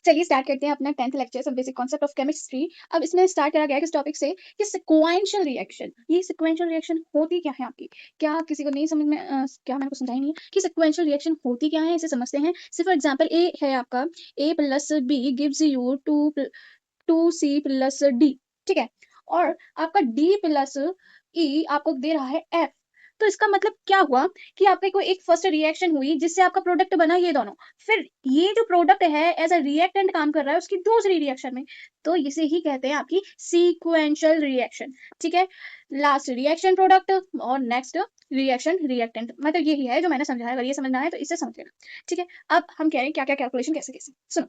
चलिए स्टार्ट करते हैं अपना 10th लेक्चर सब बेसिक कॉन्सेप्ट ऑफ केमिस्ट्री। अब इसमें स्टार्ट करा गया है किस टॉपिक से कि सिक्वेंशियल रिएक्शन। ये सिक्वेंशियल रिएक्शन होती क्या है आपकी, क्या किसी को नहीं समझ में क्या मैंने को समझाई नहीं है कि सिक्वेंशियल रिएक्शन होती क्या है, इसे समझते हैं। सिर्फ फॉर एग्जांपल ए है आपका, A plus B gives you two C plus D, ठीक है। और आपका डी प्लस ई आपको दे रहा है एफ। तो इसका मतलब क्या हुआ कि आपके कोई एक फर्स्ट रिएक्शन हुई जिससे आपका प्रोडक्ट बना ये दोनों, फिर ये जो प्रोडक्ट है एज अ रिएक्टेंट काम कर रहा है उसकी दूसरी रिएक्शन में, तो इसे ही कहते हैं आपकी सीक्वेंशियल रिएक्शन, ठीक है। लास्ट रिएक्शन प्रोडक्ट और नेक्स्ट रिएक्शन रिएक्टेंट, मतलब यही है जो मैंने समझाया। अगर ये समझना है तो इससे समझ लेना, ठीक है। अब हम कह रहे हैं क्या क्या कैलकुलेशन कैसे कैसे सुनो।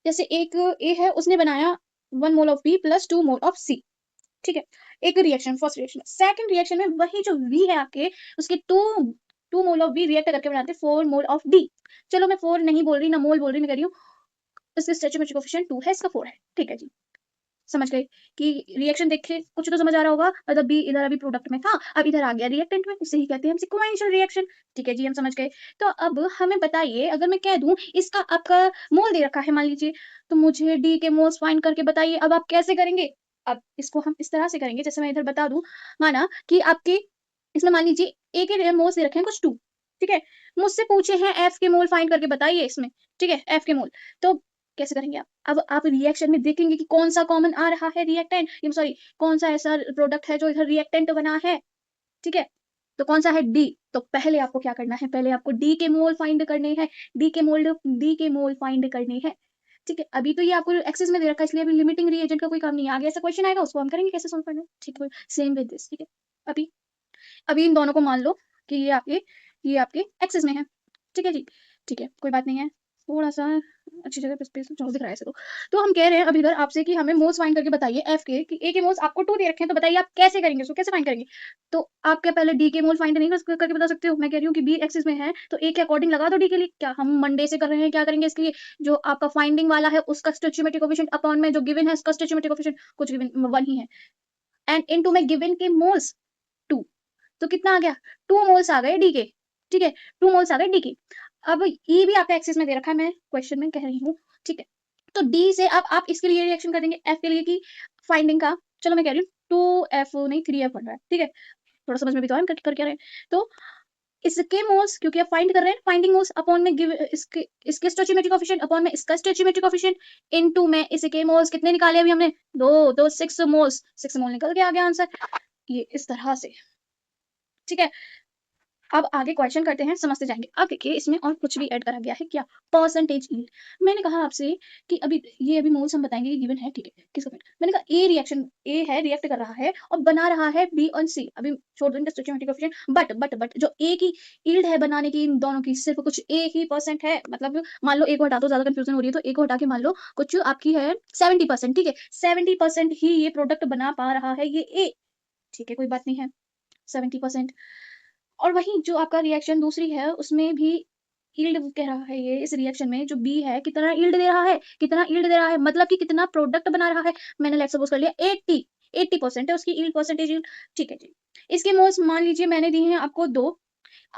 जैसे एक ए है, उसने बनाया 1 mole of B plus 2 mole of C, ठीक है। एक reaction first reaction. Second reaction में वही जो वी है आपके, उसके two mole of B react करके बनाते 4 मोल ऑफ डी। चलो मैं 4 नहीं बोल रही ना मोल बोल रही, मैं कह रही हूँ इसका स्टोइचियोमेट्रिक कोएफिशिएंट 2 है, इसका 4 है, ठीक है जी। समझ गए कि रिएक्शन देखे कुछ तो समझ आ रहा होगा। मतलब बी इधर अभी प्रोडक्ट में था, अब इधर आ गया रिएक्टेंट में, इसे ही कहते हैं हम सिक्वेंशियल रिएक्शन, ठीक है जी, हम समझ गए। तो अब हमें बताइए, अगर मैं कह दूं इसका आपका मोल दे रखा है मान लीजिए, तो मुझे डी के मोल्स फाइंड करके बताइए। अब आप कैसे करेंगे? अब इसको हम इस तरह से करेंगे, जैसे मैं इधर बता दूं, माना कि आपके इसमें मान लीजिए ए के मोल्स दे रखे हैं कुछ 2, ठीक है। मुझसे पूछे हैं एफ के मोल फाइंड करके बताइए इसमें, ठीक है, एफ के मोल। तो कैसे करेंगे आप? अब आप रिएक्शन में देखेंगे कि कौन सा कॉमन आ रहा है रिएक्टेंट, सॉरी कौन सा ऐसा प्रोडक्ट है जो इधर रिएक्टेंट बना है, ठीक है। तो कौन सा है? डी। तो पहले आपको क्या करना है? पहले आपको डी के मोल फाइंड करने हैं, डी के मोल फाइंड करने हैं, ठीक है। अभी तो ये आपको एक्सेस में दे रखा है, इसलिए अभी लिमिटिंग रिएजेंट का कोई काम नहीं है। आगे ऐसा क्वेश्चन आएगा उसको हम करेंगे कैसे सॉल्व करना है, ठीक है। सेम विद दिस, ठीक है। अभी अभी इन दोनों को मान लो कि ये आपके एक्सेस में है, ठीक है जी, ठीक है, कोई बात नहीं है। थोड़ा सा अच्छी जगह पे स्पेस दिख रहा है ऐसे तो हम कह रहे हैं अब इधर आपसे कि हमें मोल्स फाइंड करके बताइए एफ के, कि ए के मोल्स आपको 2 दे रखे हैं, तो बताइए आप कैसे करेंगे, उसको कैसे फाइंड करेंगे। तो आप क्या पहले डी के मोल फाइंड नहीं करके बता सकते हो? मैं कह रही हूँ कि बी एक्सिस में है तो ए के अकॉर्डिंग लगा दो डी के लिए। क्या हम मंडे से कर रहे हैं? क्या करेंगे इसके लिए? जो आपका फाइंडिंग वाला है उसका स्टोइचियोमेट्रिक कोएफिशिएंट अपॉन में जो गिवन है उसका स्टोइचियोमेट्रिक कोएफिशिएंट, कुछ गिवन 1 ही है, एंड इनटू में गिवन के मोल्स 2। तो कितना आ गया? 2 मोल्स आ गए डी के, ठीक है, 2 मोल्स आ गए डी के। अब ई भी आपका एक्सिस में दे रखा है, मैं क्वेश्चन में कह रही हूँ, ठीक है। तो डी से अब आप इसके लिए रिएक्शन कर देंगे एफ के लिए की फाइंडिंग का। चलो मैं कह रही हूँ 2f नहीं 3f बन रहा है, ठीक है। थोड़ा समझ में भी तो है हम कर क्या रहे हैं। तो इसके मोल्स क्योंकि आप फाइंड कर रहे हैं, फाइंडिंग मोल्स अपॉन में गिव इसके स्टोइचियोमेट्रिक कोएफिशिएंट अपॉन में इसका स्टोइचियोमेट्रिक कोएफिशिएंट इनटू में इसके मोल्स कितने निकाले अभी हमने? 2 6 मोल्स, 6 मोल निकल के आ गया आंसर, ये इस तरह से, ठीक है। अब आगे क्वेश्चन करते हैं, समझते जाएंगे। अब देखिए इसमें और कुछ भी ऐड करा गया है, क्या? Percentage yield. मैंने कहा आपसे कि अभी मोल्स हम बताएंगे कि गिवन है, ठीक है, किसका पॉइंट। मैंने कहा ए रिएक्शन, ए है रिएक्ट कर रहा है और बना रहा है बी और सी। अभी छोड़ देंगे स्टोइचियोमेट्रिक कोएफिशिएंट, बट जो ए की यील्ड है बनाने की इन दोनों की सिर्फ कुछ ए ही परसेंट है। मतलब मान लो ए को हटा दो, ज्यादा कंफ्यूजन हो रही है तो ए को हटा के मान लो कुछ आपकी है 70%, ठीक है। 70% ही ये प्रोडक्ट बना पा रहा है ये ए, ठीक है, कोई बात नहीं है, 70%। और वहीं जो आपका रिएक्शन दूसरी है उसमें भी यील्ड कह रहा है, ये इस रिएक्शन में जो बी है कितना यील्ड दे रहा है, कितना यील्ड दे रहा है, मतलब कि कितना प्रोडक्ट बना रहा है। मैंने लेट्स सपोज कर लिया 80% है उसकी यील्ड, परसेंटेज यील्ड, ठीक है जी। इसके मोल्स मान लीजिए मैंने दी हैं आपको 2।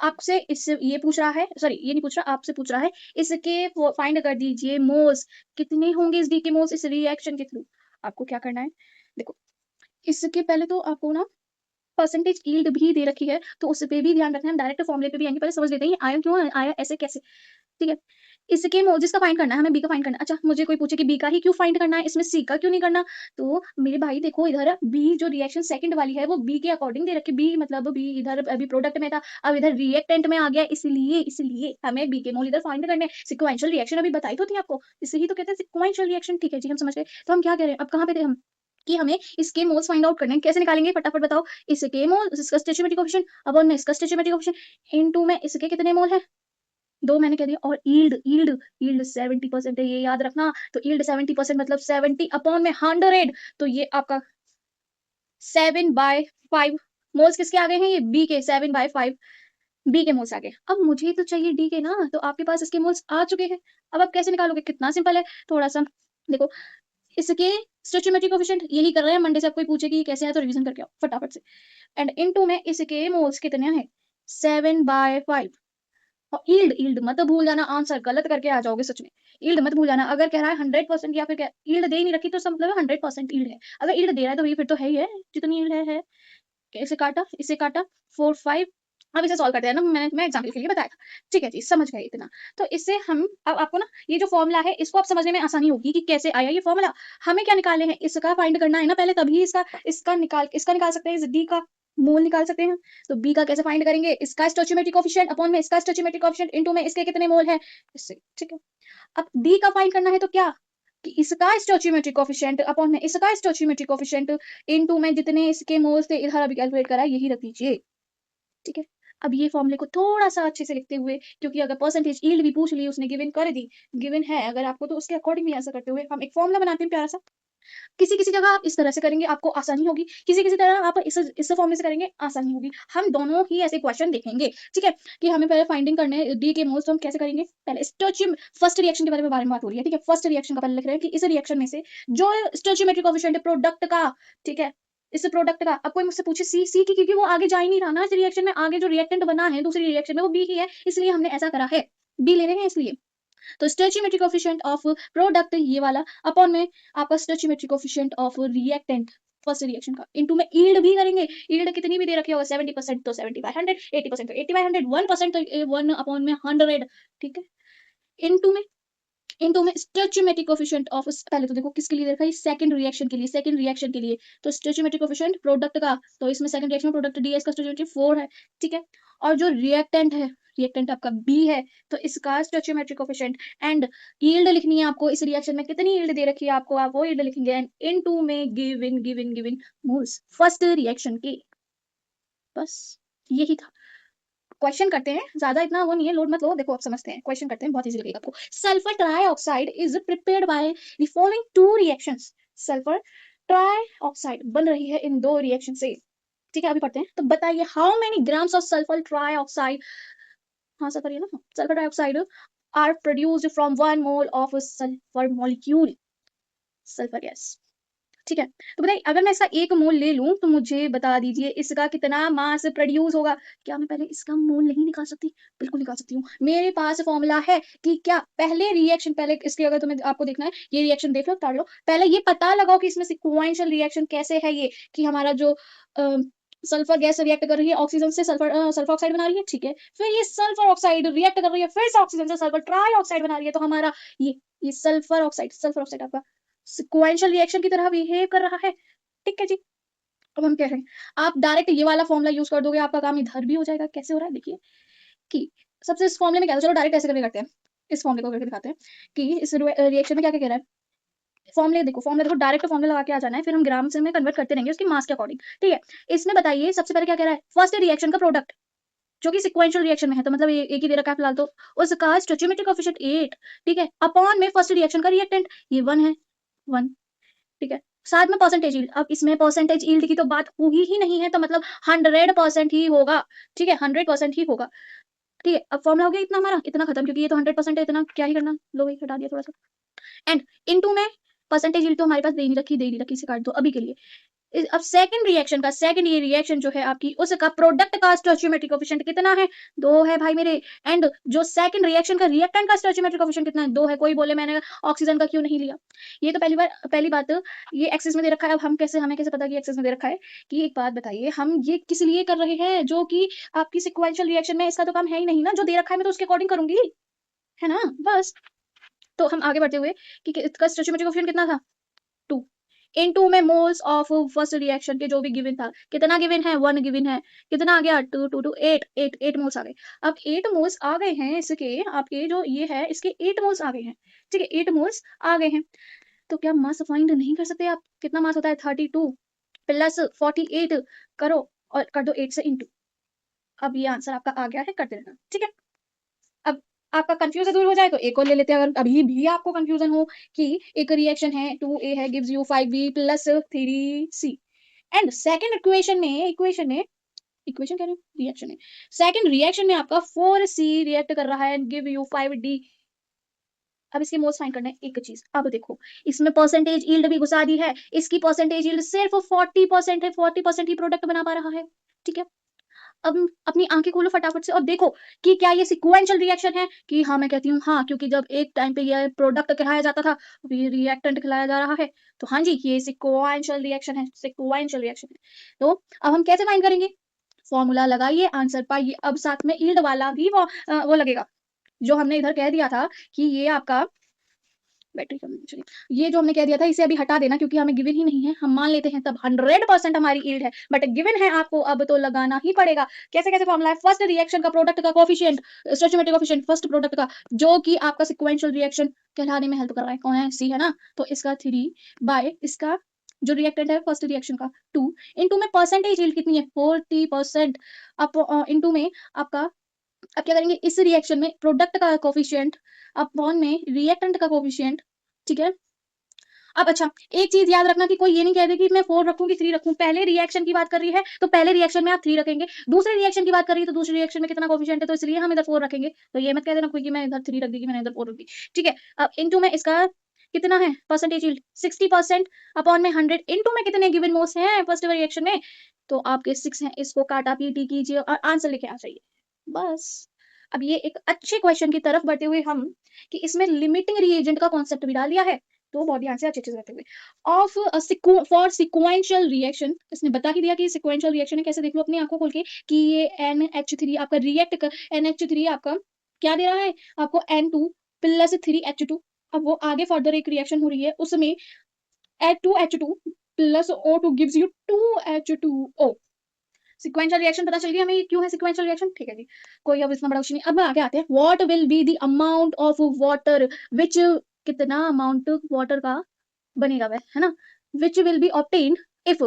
आपसे इससे ये पूछ रहा है, सॉरी ये नहीं पूछ रहा, आपसे पूछ रहा है इसके फाइंड कर दीजिए मोल्स कितने होंगे इस डी के मोल्स इस रिएक्शन के थ्रू। आपको क्या करना है, देखो इसके पहले तो आपको ना परसेंटेज यील्ड भी दे रखी है तो उस पे भी ध्यान रखना है। डायरेक्ट फॉर्मूले पे भी आएंगे, पहले समझ लेते हैं ये आया क्यों आया, ऐसे कैसे, ठीक है। इसके मोल्स का फाइंड करना है, हमें बी का फाइंड करना है। अच्छा मुझे कोई पूछे कि बी का ही क्यों फाइंड करना है, इसमें सी का क्यों नहीं करना, तो मेरे भाई देखो इधर बी जो रिएक्शन सेकंड वाली है वो बी के अकॉर्डिंग दे रखी, बी मतलब बी इधर अभी प्रोडक्ट में था, अब इधर रिएक्टेंट में आ गया, इसलिए हमें बी के मोल इधर फाइंड करने हैं। सिक्वेंशियल रिएक्शन अभी बताई तो थी आपको, इसे ही तो कहते हैं सिक्वेंशियल रिएक्शन, ठीक है जी, हम समझ गए। तो हम क्या कह रहे हैं, अब कहाँ पे थे हम, कि हमें इसके मोल्स फाइंड आउट करने हैं। कैसे निकालेंगे फटाफट बताओ। इसके मोल, इसका स्टोइचियोमेट्रिक कोएफिशिएंट अपॉन में इसका स्टोइचियोमेट्रिक कोएफिशिएंट इनटू में इसके कितने मोल हैं, 2 मैंने कह दिया। और यील्ड 70% है, ये याद रखना। तो यील्ड 70% मतलब 70 अपॉन में 100, तो ये आपका 7/5 मोल्स किसके आ गए हैं, ये बी के 7/5 बी के मोल्स आ गए। अब मुझे तो चाहिए डी के ना, तो आपके पास इसके मोल्स आ चुके हैं। अब आप कैसे निकालोगे, कितना सिंपल है, थोड़ा सा देखो। इसके स्टोइचियोमेट्रिक कोएफिशिएंट यही कर रहे हैं, मंडे से आप कोई पूछे कि कैसे है तो रिवीजन करके आओ फटाफट से। एंड इनटू में इसके मोल्स कितने हैं, 7/5 और ईल्ड ईल्ड मत भूल जाना, आंसर गलत करके आ जाओगे सच में। ईल्ड मत भूल जाना, अगर कह रहा है 100% या फिर ईल्ड दे ही नहीं रखी तो इसका मतलब 100% ईल्ड है। अगर ईल्ड दे रहा है तो ये फिर तो है ही है, जितनी ईल्ड है। इसे काटा, इसे काटा, 4 5। अब इसे सॉल्व करते हैं ना, मैं एग्जाम्पल के लिए बताया था। ठीक है जी, समझ गए इतना। तो इससे हम अब आपको ना ये जो फॉर्मूला है इसको आप समझने में आसानी होगी कि कैसे आया ये फॉर्मूला। हमें क्या निकालने हैं, इसका फाइंड करना है ना पहले, तभी इसका निकाल सकते हैं, इस डी का मोल निकाल सकते हैं। तो बी का कैसे फाइंड करेंगे, इसका स्टोइचियोमेट्रिक कोएफिशिएंट अपॉन में इसका स्टोइचियोमेट्रिक कोएफिशिएंट इनटू में इसके कितने मोल है इससे। ठीक है, अब डी का फाइंड करना है तो क्या, कि इसका स्टोइचियोमेट्रिक कोएफिशिएंट अपॉन में इसका स्टोइचियोमेट्रिक कोएफिशिएंट इनटू में जितने इसके मोल्स थे इधर अभी कैलकुलेट करा यही रख दीजिए। ठीक है, अब ये फॉर्मूले को थोड़ा सा अच्छे से लिखते हुए, क्योंकि अगर परसेंटेज यील्ड भी पूछ ली उसने, गिवन कर दी, गिवन है अगर आपको, तो उसके अकॉर्डिंग भी आंसर करते हुए हम एक फॉर्मूला बनाते हैं प्यारा सा। किसी किसी जगह आप इस तरह से करेंगे आपको आसानी होगी, किसी किसी तरह आप इस फॉर्मूले से करेंगे आसानी होगी। हम दोनों ही ऐसे क्वेश्चन देखेंगे। ठीक है, कि हमें पहले फाइंडिंग करने हैं डी के मोल्स, तो हम कैसे करेंगे, पहले स्टोइचियम फर्स्ट रिएक्शन के बारे में बात हो रही है। ठीक है, फर्स्ट रिएक्शन का पहले लिख रहे हैं कि इस रिएक्शन में से जो स्टोइचियोमेट्रिक कोएफिशिएंट है प्रोडक्ट का, ठीक है, इस प्रोडक्ट का, अब कोई मुझसे पूछे सी की, क्योंकि वो आगे जा ही नहीं रहा ना इस रिएक्शन में, आगे जो रिएक्टेंट बना है दूसरी रिएक्शन में वो बी ही है, इसलिए हमने ऐसा करा है, बी ले रहे हैं इसलिए। तो स्टोइचियोमेट्रिक कोएफिशिएंट ऑफ प्रोडक्ट ये वाला अपॉन में आपका stoichiometric coefficient of reactant first reaction का इनटू में ईल्ड भी करेंगे। ईल्ड कितनी भी दे रखी होगा, 70% तो 70/100, 80% तो 80/100, 1% तो 1 अपॉन में 100। ठीक है, इनटू में स्टोइचियोमेट्रिक कोएफिशिएंट ऑफ, पहले तो देखो किसके लिए देखा है, सेकंड रिएक्शन के लिए, सेकंड रिएक्शन के लिए। तो स्टोइचियोमेट्रिक कोएफिशिएंट प्रोडक्ट का, तो इसमें सेकंड रिएक्शन में प्रोडक्ट डीएस का स्टोइचियोमेट्रिक 4 है। ठीक है, और जो रिएक्टेंट है, रिएक्टेंट आपका बी है, तो इसका स्टोइचियोमेट्रिक कोएफिशिएंट एंड यील्ड लिखनी है आपको, इस रिएक्शन में कितनी यील्ड दे रखी है आपको, आप वो यील्ड लिखेंगे एंड इनटू में गिवन मोल्स फर्स्ट रिएक्शन के। बस यही था। क्वेश्चन करते हैं, ज्यादा इतना वो नहीं है, लोड मत लो, देखो आप समझते हैं, क्वेश्चन करते हैं, बहुत इजी लगेगा आपको। Sulphur trioxide is prepared by the following two reactions. Sulphur trioxide बन रही है इन दो रिएक्शन से। ठीक है, अभी पढ़ते हैं। तो बताइए how many grams of sulphur trioxide, हाँ सल्फर ये ना, sulphur trioxide are produced from 1 mole of sulphur molecule, sulphur gas. ठीक है, तो बताइए अगर मैं इसका 1 मोल ले लूं तो मुझे बता दीजिए इसका कितना मास प्रोड्यूस होगा। क्या मैं पहले इसका मोल नहीं निकाल सकती, बिल्कुल निकाल सकती हूँ। मेरे पास फॉर्मूला है कि क्या पहले रिएक्शन, पहले इसके, अगर तुम्हें आपको देखना है ये रिएक्शन देख लो, ताड़ लो, पहले ये पता लगाओ कि इसमें सीक्वेंशियल रिएक्शन कैसे है ये, कि हमारा जो सल्फर गैस रिएक्ट कर रही है ऑक्सीजन से सल्फर ऑक्साइड बना रही है। ठीक है, फिर ये सल्फर ऑक्साइड रिएक्ट कर रही है फिर से ऑक्सीजन से सल्फर ट्राइऑक्साइड बना रही है, तो हमारा ये सल्फर ऑक्साइड आपका सीक्वेंशियल रिएक्शन की तरह बिहेव कर रहा है। ठीक है जी, अब हम कह रहे हैं आप डायरेक्ट ये वाला फॉर्मूला यूज कर दोगे, आपका काम इधर भी हो जाएगा। कैसे हो रहा है देखिए, कि सबसे इस फॉर्मूले में क्या था, चलो डायरेक्ट ऐसे करके करते हैं, इस फॉर्मूले को करके दिखाते हैं कि इस रिएक्शन में क्या क्या कह रहा है। फॉर्मूले देखो डायरेक्ट फॉर्मूला लगा के आ जाना है, फिर हम ग्राम से में कन्वर्ट करते रहेंगे उसकी मास के अकॉर्डिंग। ठीक है, इसमें बताइए सबसे पहले क्या कह रहा है, फर्स्ट रिएक्शन का प्रोडक्ट जो कि सीक्वेंशियल रिएक्शन में है, तो मतलब एक ही दे रखा है फिलहाल, तो उसका स्टोइचियोमेट्रिक कोएफिशिएंट 8। ठीक है, अपॉन में फर्स्ट रिएक्शन का रिएक्टेंट ये 1 है, 1। ठीक है, साथ में परसेंटेज यील्ड, अब इसमें परसेंटेज यील्ड की तो बात हुई ही नहीं है, तो मतलब 100% ही होगा। ठीक है, 100% ही होगा। ठीक है, अब फॉर्मूला हो गया इतना हमारा, इतना खत्म, क्योंकि ये तो 100% है, इतना क्या ही करना, लो भाई हटा दिया थोड़ा सा। एंड इनटू में परसेंटेज यील्ड तो हमारे पास दे नहीं रखी, इसे काट दो अभी के लिए। अब सेकंड रिएक्शन का, सेकंड ये रिएक्शन जो है आपकी, उसका प्रोडक्ट का स्टोइचियोमेट्रिक कोएफिशिएंट कितना है, 2 है भाई मेरे। एंड जो सेकंड रिएक्शन का रिएक्टेंट का स्टोइचियोमेट्रिक कोएफिशिएंट कितना है, 2 है। कोई बोले मैंने ऑक्सीजन का क्यों नहीं लिया, ये तो पहली बात ये एक्सेस में दे रखा है। अब हमें कैसे पता कि एक्सेस में दे रखा है, कि एक बात बताइए हम ये किस लिए कर रहे हैं, जो कि आपकी सीक्वेंशियल रिएक्शन में इसका तो काम है ही नहीं ना, जो दे रखा है मैं तो उसके अकॉर्डिंग करूंगी, है ना। बस, तो हम आगे बढ़ते हुए कि इसका स्टोइचियोमेट्रिक कोएफिशिएंट कितना था, 2 इनटू में मोल्स ऑफ फर्स्ट रिएक्शन के जो भी गिवन था, कितना गिवन है, 1 गिवन है, कितना आ गया 2 2 2 8 मोल्स आ गए। अब 8 मोल्स आ गए हैं इसके, आपके जो ये है इसके 8 मोल्स आ गए हैं। ठीक है, 8 मोल्स आ गए हैं, तो क्या मास फाइंड नहीं कर सकते आप, कितना मास होता है 32 प्लस 48 करो और कर दो 8 से इंटू। अब ये आंसर आपका आ गया है, कर देना। ठीक है, अब आपका कंफ्यूजन दूर हो जाए तो एक और ले लेते हैं, अगर अभी भी आपको कंफ्यूजन हो कि एक रिएक्शन है 2A है gives you 5B plus 3C, and second equation में इक्वेशन कह रहे हैं रिएक्शन है, सेकंड रिएक्शन में आपका 4C रिएक्ट कर रहा है एंड गिव यू 5D। अब इसके मोल्स फाइंड करना है, एक चीज अब देखो, इसमें परसेंटेज यील्ड भी घुसा दी है, इसकी परसेंटेज यील्ड सिर्फ 40% है, 40% ही प्रोडक्ट बना पा रहा है। ठीक है, अब अपनी आंखें खोलो फटाफट से और देखो कि क्या ये सिक्वेंशियल रिएक्शन है। कि हाँ मैं कहती हूँ हाँ, क्योंकि जब एक टाइम पे ये प्रोडक्ट कहलाया जाता था, अब ये रिएक्टेंट कहलाया जा रहा है, तो हाँ जी ये सिक्वेंशियल रिएक्शन है, सिक्वेंशियल रिएक्शन है। तो अब हम कैसे फाइंड करेंगे? फॉर्मूला लगाइए, आंसर पाइए। अब साथ में यील्ड वाला भी वो लगेगा, जो हमने इधर कह दिया था कि ये आपका बैटरी कम नहीं चली। ये जो हमने कह दिया था इसे अभी हटा देना, क्योंकि हमें गिवन ही नहीं है। हम मान लेते हैं तब 100% हमारी यील्ड है, बट गिवन है आपको, अब तो लगाना ही पड़ेगा। कैसे कैसे फॉर्मूला है? फर्स्ट रिएक्शन का प्रोडक्ट का कोफिशिएंट, स्टोइचियोमेट्रिक कोफिशिएंट फर्स्ट प्रोडक्ट का, जो कि आपका सिक्वेंशियल रिएक्शन कहलाने में हेल्प कर रहा है। कौन है? सी है ना। तो इसका 3 बाय इसका जो रिएक्टेंट है फर्स्ट रिएक्शन का 2 इनटू में परसेंटेज यील्ड कितनी है 40%। अब इनटू में आपका, अब क्या करेंगे इस रिएक्शन में प्रोडक्ट का कोफिशिएंट अपॉन में रिएक्टेंट का कोफिशिएंट। ठीक है। अब अच्छा, एक चीज याद रखना कि कोई ये नहीं कह दे कि मैं 4 रखूं कि 3 रखूं। पहले रिएक्शन की बात कर रही है तो पहले रिएक्शन में आप 3 रखेंगे, दूसरे रिएक्शन की बात कर रही है तो दूसरे रिएक्शन में कितना कोफिशिएंट है तो इसलिए हम इधर 4 रखेंगे। तो ये मत कह देना कोई कि मैं इधर 3 रख दी कि मैंने इधर 4 रख दी। ठीक है। अब इनटू में इसका कितना है परसेंटेज यील्ड 60% अपॉन में 100 इनटू में कितने गिवन मोल्स हैं फर्स्ट रिएक्शन में, तो आपके 6 हैं। इसको काटा पीटी कीजिए और आंसर लेके आ जाइए बस। अब ये एक अच्छे क्वेश्चन की तरफ बढ़ते हुए हम, कि इसमें लिमिटिंग रिएजेंट का कॉन्सेप्ट भी डाल दिया है, तो बहुत ध्यान से अच्छे से रहते हुए ऑफ फॉर सिक्वेंशियल रिएक्शन इसने बता ही दिया कि सिक्वेंशियल रिएक्शन है। कैसे देख लो अपनी आंखों खोल के कि ये NH3 आपका रिएक्ट कर, NH3 आपका क्या दे रहा है आपको N2 प्लस 3H2। अब वो आगे फर्दर एक रिएक्शन हो रही है उसमें H2 plus O2 gives you 2H2O। Sequential reaction पता चल गई हमें क्यों है सिक्वेंशियल रिएक्शन। ठीक है जी, कोई अब इसमें बड़ा कुछ नहीं। अब आगे आते हैं, what will be the amount of water which, कितना अमाउंट वाटर का बनेगा वह, है ना, which will be obtained if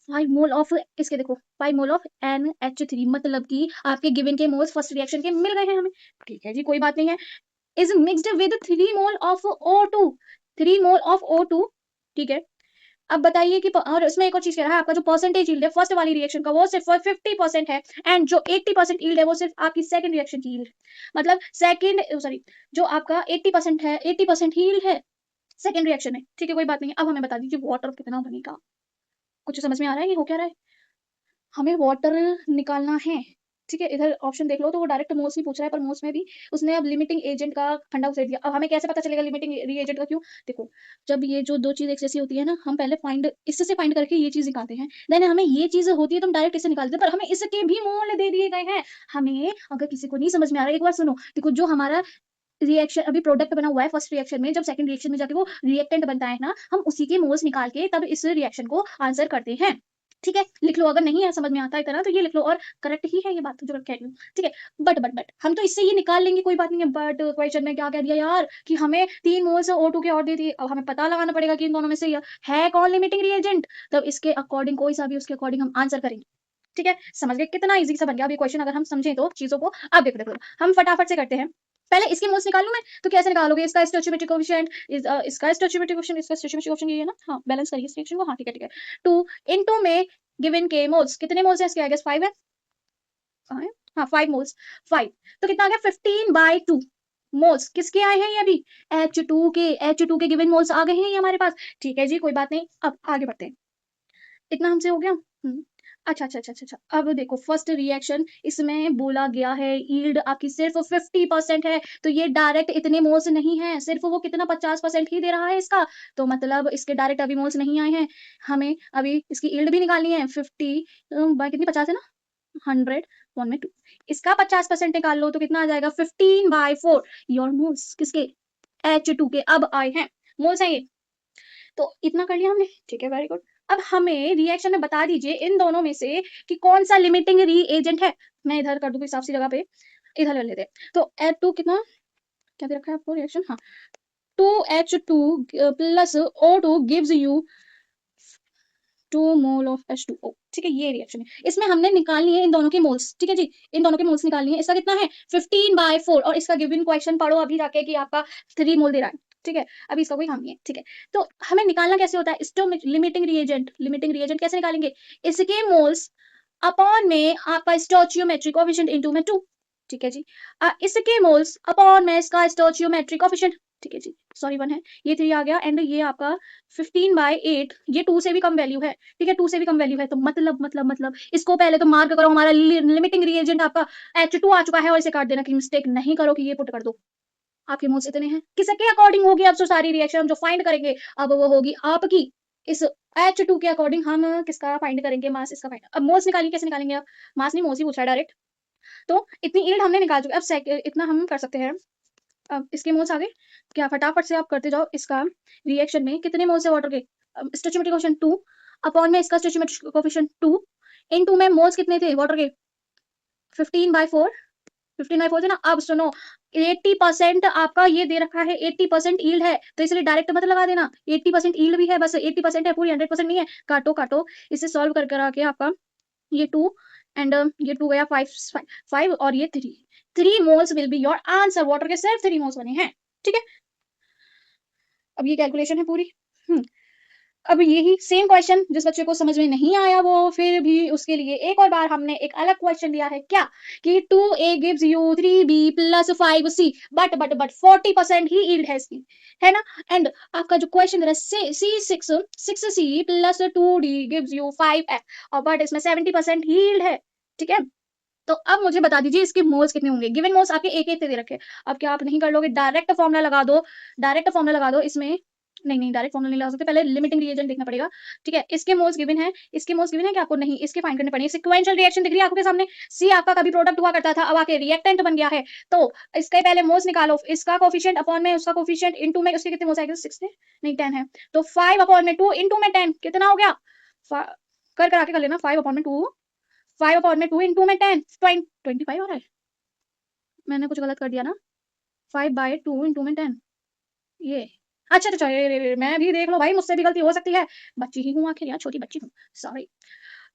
5 mole of, इसके देखो 5 मोल ऑफ NH3, मतलब कि आपके गिवन के मोल्स फर्स्ट रिएक्शन के मिल गए हैं हमें। ठीक है जी, कोई बात नहीं है। Is mixed with 3 mole of O2, 3 mole of O2। ठीक है। अब बताइए कि और इसमें एक और चीज कह रहा है, आपका जो परसेंटेज यील्ड है फर्स्ट वाली रिएक्शन का वो सिर्फ 50% है, एंड जो 80% यील्ड है वो सिर्फ आपकी सेकंड रिएक्शन की यील्ड, मतलब सेकंड सॉरी जो आपका 80% है 80% ही यील्ड है सेकंड रिएक्शन में। ठीक है, कोई बात नहीं। अब हमें बता दीजिए वाटर कितना बनेगा। कुछ समझ में आ रहा है ये हो क्या रहा है? हमें वाटर निकालना है। ठीक है, इधर ऑप्शन देख लो तो वो डायरेक्ट मोल्स ही पूछ रहा है, पर मोल्स में भी उसने अब लिमिटिंग एजेंट का फंडा उसे दिया। अब हमें कैसे पता चलेगा लिमिटिंग रिएजेंट का? क्यों? देखो, जब ये जो दो चीज एक जैसी होती है ना, हम पहले फाइंड इससे से फाइंड करके ये चीज निकालते हैं, देन हमें ये चीज होती है तो हम डायरेक्ट इससे निकालते हैं, पर हमें इसके भी मोल दे दिए गए हैं। हमें अगर किसी को नहीं समझ में आ रहा है एक बार सुनो। देखो, जो हमारा रिएक्शन अभी प्रोडक्ट बना हुआ है फर्स्ट रिएक्शन में, जब सेकंड रिएक्शन में जाके वो रिएक्टेंट बनता है ना, हम उसी के मोल्स निकाल के तब इस रिएक्शन को आंसर करते हैं। ठीक है, लिख लो। अगर नहीं है समझ में आता इतना तो ये लिख लो, और करेक्ट ही है ये बात जो मैं कह रही हूँ। ठीक है, बट हम तो इससे ये निकाल लेंगे, कोई बात नहीं है। बट क्वेश्चन में क्या कह दिया यार कि हमें 3 मोल्स O2 के और दी थी। अब हमें पता लगाना पड़ेगा कि इन दोनों में से है कौन लिमिटिंग रिएजेंट, तब इसके अकॉर्डिंग कोई सा भी उसके अकॉर्डिंग हम आंसर करेंगे। ठीक है, समझ गए? कितना इजी सा बन गया अब ये क्वेश्चन अगर हम समझें तो चीजों को। अब देखो हम फटाफट से करते हैं। पहले इसके मोल्स निकाल लूं मैं, तो कैसे निकालोगे? इसका स्टोइचियोमेट्रिक कोएफिशिएंट, इसका स्टोइचियोमेट्रिक कोएफिशिएंट, इसका स्टोइचियोमेट्रिक कोएफिशिएंट ये है ना। हाँ, बैलेंस करिए इस रिएक्शन को। हाँ, ठीक है 2 इनटू में गिवन के मोल्स, कितने मोल्स हैं इसके? आई गेस 5 है। हाँ 5 मोल्स, 5 तो कितना आ गया 15/2 मोल्स। किसके आए हैं ये? अभी H2 के गिवन मोल्स आ गए हैं ये हमारे पास। ठीक है जी, कोई बात नहीं। अब आगे बढ़ते हैं। इतना हमसे हो गया। अच्छा। अब देखो फर्स्ट रिएक्शन इसमें बोला गया है यील्ड आपकी सिर्फ 50% है, तो ये डायरेक्ट इतने मोल्स नहीं है, सिर्फ वो कितना 50% ही दे रहा है इसका, तो मतलब इसके डायरेक्ट अभी मोल्स नहीं आए हैं। हमें अभी इसकी यील्ड भी निकालनी है। 50 बाय कितनी 50 है ना, 100 1 में 2, इसका 50% निकाल लो तो कितना आ जाएगा 15/4 योर मोल्स किसके? H2 के अब आए हैं मोल्स हैं ये। तो इतना कर लिया हमने। ठीक है, वेरी गुड। अब हमें रिएक्शन में बता दीजिए इन दोनों में से कि कौन सा लिमिटिंग रीएजेंट है। मैं इधर कर दूंगी साफ सी जगह पे, इधर ले लेते हैं। तो H2 कितना क्या दे रखा है आपको रिएक्शन? हाँ, 2H2 plus O2 gives you 2 mole of H2O। ठीक है, ये रिएक्शन है। इसमें हमने निकालनी है इन दोनों के मोल्स। ठीक है जी, इन दोनों के मोल्स निकालनी है। इसका कितना है 15/4, और इसका गिवन क्वेश्चन पढ़ो अभी जाके कि आपका 3 मोल दे रहा है। ठीक है, अभी इसका कोई काम नहीं है। ठीक है, तो हमें निकालना कैसे होता है लिमिटिंग रिएजेंट कैसे निकालेंगे? इसके मोल्स अपॉन में आपका स्टोइचियोमेट्रिक कोएफिशिएंट इनटू में 2। ठीक है जी, इसके मोल्स अपॉन में इसका स्टोइचियोमेट्रिक कोएफिशिएंट। ठीक है जी, सॉरी 1 है, ये 3 आ गया एंड ये आपका 15/8 ये 2 से भी कम वैल्यू है, ठीक है, 2 से भी कम वैल्यू है, तो मतलब इसको पहले तो मार्क करो, हमारा लिमिटिंग रिएजेंट आपका H2 आ चुका है और इसे काट देना, कि मिस्टेक नहीं करो कि ये पुट कर दो। आपके मोल्स इतने हैं, किसके अकॉर्डिंग होगी अब जो सारी रिएक्शन हम जो फाइंड करेंगे, अब वो होगी आपकी इस H2 के अकॉर्डिंग हम किसका फाइंड करेंगे, मास इसका फाइंड। अब मोल्स निकालिए, कैसे निकालेंगे आप, मास नहीं मोल्स ही पूछ रहा है डायरेक्ट, तो इतनी यील्ड हमने निकाल चुके, अब इतना हम कर सकते हैं। अब इसके मोल्स आ गए क्या, फटाफट से आप करते जाओ, इसका रिएक्शन में कितने मोल्स है वाटर के, स्टोइचियोमेट्रिक कोएफिशिएंट 2 अपॉन में इसका स्टोइचियोमेट्रिक कोएफिशिएंट 2 इनटू में मोल्स कितने थे वाटर के 15/4 15/4 थे ना। अब सुनो 80% आपका ये दे रखा है, 80% यील्ड है, तो इसलिए डायरेक्ट मत लगा देना, 80% यील्ड भी है, बस 80% है, पूरी 100% नहीं है। काटो काटो, इसे सॉल्व कर आके आपका ये 2 एंड ये 2 गया 5 और ये 3 moles will be your answer, water के सिर्फ 3 मोल्स बने हैं, ठीक है। अब ये कैलकुलेशन है पूरी। अब यही सेम क्वेश्चन जिस बच्चे को समझ में नहीं आया वो फिर भी उसके लिए एक और बार हमने एक अलग क्वेश्चन लिया है, क्या कि 2a gives you 3b plus 5c but 40% he yield है इसकी, है ना। एंड आपका जो क्वेश्चन दे रहा है C6c plus 2d gives you 5f और बट इसमें 70% ही यील्ड है, ठीक है। तो अब मुझे बता दीजिए इसके मोल्स कितने होंगे, गिवन मोल्स आपके एक दे रखे। अब क्या आप नहीं कर लोगे, डायरेक्ट फॉर्मूला लगा दो, इसमें नहीं डायरेक्ट फॉर्मूला नहीं लगा सकते, पहले लिमिटिंग रिएजेंट देखना पड़ेगा, ठीक है। इसके मोल्स गिवन है, कि आपको नहीं, इसके फाइंड करने पड़ेंगे। सीक्वेंशियल रिएक्शन दिख रही है आपके सामने, सी आपका कभी प्रोडक्ट हुआ करता था, अब आके रिएक्टेंट बन गया है, तो इसके पहले मोल्स निकालो, इसका कोफिशिएंट अपॉन में उसका कोफिशिएंट इनटू में उसके कितने मोल्स आएंगे, 6 थे नहीं 10 है, तो 5 अपॉन में 2 इनटू में 10 कितना हो गया, कर आके कर लेना, 5 अपॉन में 2 इनटू में 10 25 हो रहा है, मैंने कुछ गलत कर दिया ना, 5/2 इनटू में 10 ये, अच्छा ये मैं भी देख लो भाई, मुझसे भी गलती हो सकती है, बच्ची ही हूँ आखिर यार, छोटी बच्ची हूँ, सॉरी।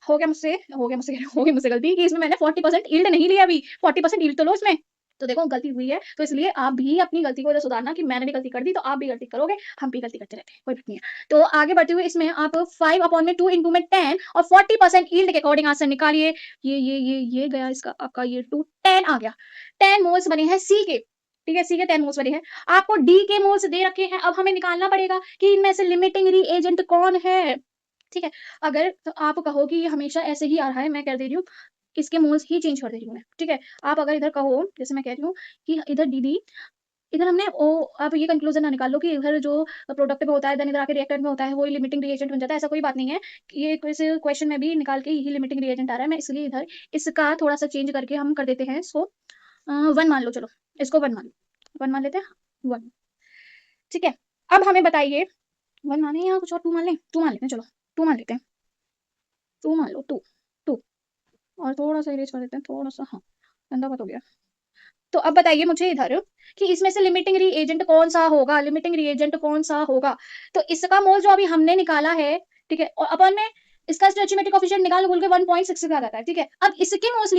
हो गया मुझसे गलती कि इसमें मैंने 40% यील्ड नहीं लिया, अभी 40% यील्ड तो लो इसमें, तो देखो गलती हुई है, तो इसलिए आप भी अपनी गलती को सुधारना, कि मैंने भी गलती कर दी तो आप भी गलती करोगे, हम भी गलती करते रहते हैं, कोई बात नहीं है। तो आगे बढ़ते हुए इसमें आप 5 अपॉन में 2 इनटू में 10 और 40% यील्ड के अकॉर्डिंग आंसर निकालिए। ये गया इसका आपका ये 2 10 आ गया, 10 मोल्स बने हैं सी के, ठीक है, सी के 10 मोल्स बने हैं, आपको डी के मोल्स दे रखे हैं। अब हमें निकालना पड़ेगा कि इनमें से लिमिटिंग रिएजेंट कौन है, ठीक है। अगर तो आप कहो कि ये हमेशा ऐसे ही आ रहा है, मैं कर दे रही हूँ इसके मोल्स ही चेंज कर दे रही हूँ मैं, ठीक है। आप अगर इधर कहो, जैसे मैं कह रही हूँ कि इधर डी इधर हमने ओ, आप ये कंक्लूजन ना निकाल लो कि इधर जो प्रोडक्ट में होता है देन इधर आके रिएक्टेंट में होता है वो लिमिटिंग रिएजेंट बन जाता है, ऐसा कोई बात नहीं है। ये इस क्वेश्चन में भी निकाल के यही लिमिटिंग रिएजेंट आ रहा है, मैं इसलिए इधर इसका थोड़ा सा चेंज करके हम कर देते हैं इसको 1 मान लो, चलो इसको 1 मान लो, 1 मान लेते हैं 1, ठीक है। अब हमें बताइए 1 माने या कुछ और 2 मान लें, 2 मान लेते हैं, चलो 2 मान लेते हैं, 2 मान लो, 2 और थोड़ा सा इरेज कर देते हैं, थोड़ा सा, हाँ गंदा बात हो गया। तो अब बताइए मुझे इधर कि इसमें से लिमिटिंग रिएजेंट कौन सा होगा, तो इसका मोल जो अभी हमने निकाला है, ठीक है, और अपन में इसका स्टोइचियोमेट्रिक कोएफिशिएंट निकाल बोल के 1.6 आ जाता है, ठीक है। अब इसके मोल्स